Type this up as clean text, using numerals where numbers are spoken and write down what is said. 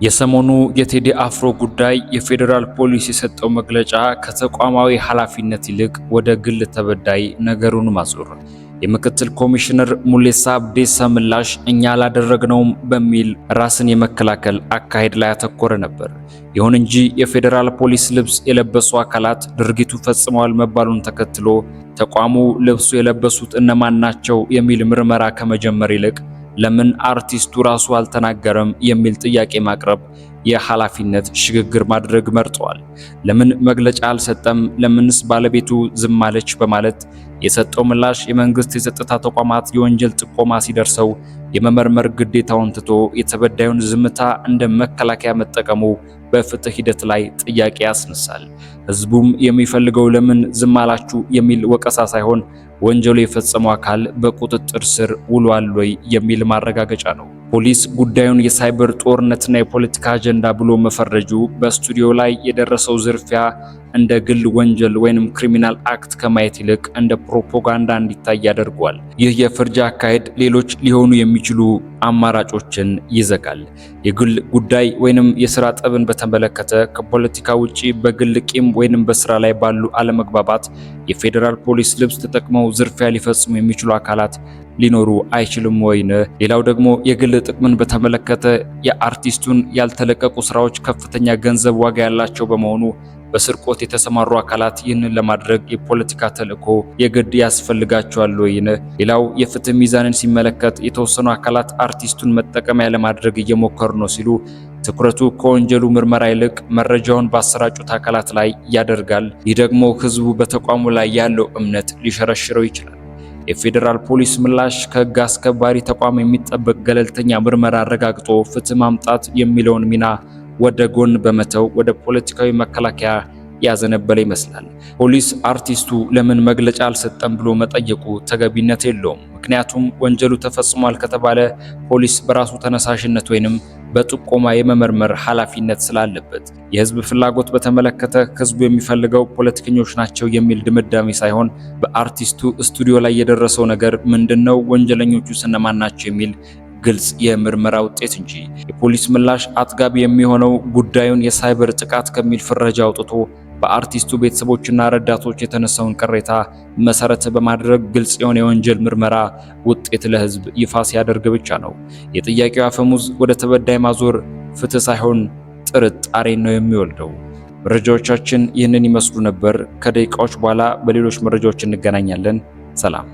የሰሞኑ የቴዲ አፍሮ ጉዳይ የፌዴራል ፖሊስ የሰጠው መግለጫ ከተቋማዊ ኃላፊነት ይልቅ ወደ ግል ተበዳይ ነገሩን ማዞር። የምክትል ኮሚሽነር ሙሌሳ አብዴሳ ምላሽ እኛ አላደረግነውም በሚል ራስን የመከላከል አካሄድ ላይ ያተኮረ ነበር። ይሁን እንጂ የፌዴራል ፖሊስ ልብስ የለበሱ አካላት ድርጊቱ ፈጽመዋል መባሉን ተከትሎ ተቋሙ ልብሱ የለበሱት እነማን ናቸው የሚል ምርመራ ከመጀመር ይልቅ ለምን አርቲስቱ ራሱ አልተናገረም የሚል ጥያቄ ማቅረብ የኃላፊነት ሽግግር ማድረግ መርጧል። ለምን መግለጫ አልሰጠም? ለምንስ ባለቤቱ ዝም አለች? በማለት የሰጠው ምላሽ የመንግስት የጸጥታ ተቋማት የወንጀል ጥቆማ ሲደርሰው የመመርመር ግዴታውን ትቶ የተበዳዩን ዝምታ እንደ መከላከያ መጠቀሙ በፍትህ ሂደት ላይ ጥያቄ ያስነሳል። ህዝቡም የሚፈልገው ለምን ዝም አላችሁ የሚል ወቀሳ ሳይሆን ወንጀሉ የፈጸመው አካል በቁጥጥር ስር ውሏል ወይ የሚል ማረጋገጫ ነው። ፖሊስ ጉዳዩን የሳይበር ጦርነትና የፖለቲካ አጀንዳ ብሎ መፈረጁ በስቱዲዮ ላይ የደረሰው ዝርፊያ እንደ ግል ወንጀል ወይንም ክሪሚናል አክት ከማየት ይልቅ እንደ ፕሮፓጋንዳ እንዲታይ ያደርጓል። ይህ የፍርጃ አካሄድ ሌሎች ሊሆኑ የሚችሉ አማራጮችን ይዘጋል። የግል ጉዳይ ወይንም የስራ ጠብን በተመለከተ ከፖለቲካ ውጪ በግል ቂም ወይንም በስራ ላይ ባሉ አለመግባባት የፌዴራል ፖሊስ ልብስ ተጠቅመው ዝርፊያ ሊፈጽሙ የሚችሉ አካላት ሊኖሩ አይችልም ወይን? ሌላው ደግሞ የግል ጥቅምን በተመለከተ የአርቲስቱን ያልተለቀቁ ስራዎች ከፍተኛ ገንዘብ ዋጋ ያላቸው በመሆኑ በስርቆት የተሰማሩ አካላት ይህንን ለማድረግ የፖለቲካ ተልዕኮ የግድ ያስፈልጋቸዋል ወይን? ሌላው የፍትህ ሚዛንን ሲመለከት የተወሰኑ አካላት አርቲስቱን መጠቀሚያ ለማድረግ እየሞከሩ ነው ሲሉ ትኩረቱ ከወንጀሉ ምርመራ ይልቅ መረጃውን ባሰራጩት አካላት ላይ ያደርጋል። ይህ ደግሞ ህዝቡ በተቋሙ ላይ ያለው እምነት ሊሸረሽረው ይችላል። የፌዴራል ፖሊስ ምላሽ ከህግ አስከባሪ ተቋም የሚጠበቅ ገለልተኛ ምርመራ አረጋግጦ ፍትህ ማምጣት የሚለውን ሚና ወደ ጎን በመተው ወደ ፖለቲካዊ መከላከያ ያዘነበለ ይመስላል። ፖሊስ አርቲስቱ ለምን መግለጫ አልሰጠም ብሎ መጠየቁ ተገቢነት የለውም። ምክንያቱም ወንጀሉ ተፈጽሟል ከተባለ ፖሊስ በራሱ ተነሳሽነት ወይንም በጥቆማ የመመርመር ኃላፊነት ስላለበት የህዝብ ፍላጎት በተመለከተ ህዝቡ የሚፈልገው ፖለቲከኞች ናቸው የሚል ድምዳሜ ሳይሆን በአርቲስቱ ስቱዲዮ ላይ የደረሰው ነገር ምንድነው፣ ወንጀለኞቹ እነማን ናቸው የሚል ግልጽ የምርመራ ውጤት እንጂ። የፖሊስ ምላሽ አጥጋቢ የሚሆነው ጉዳዩን የሳይበር ጥቃት ከሚል ፍረጃ አውጥቶ በአርቲስቱ ቤተሰቦችና ረዳቶች የተነሳውን ቅሬታ መሰረት በማድረግ ግልጽ የሆነ የወንጀል ምርመራ ውጤት ለህዝብ ይፋ ሲያደርግ ብቻ ነው። የጥያቄው አፈሙዝ ወደ ተበዳይ ማዞር ፍትህ ሳይሆን ጥርጣሬን ነው የሚወልደው። መረጃዎቻችን ይህንን ይመስሉ ነበር። ከደቂቃዎች በኋላ በሌሎች መረጃዎች እንገናኛለን። ሰላም።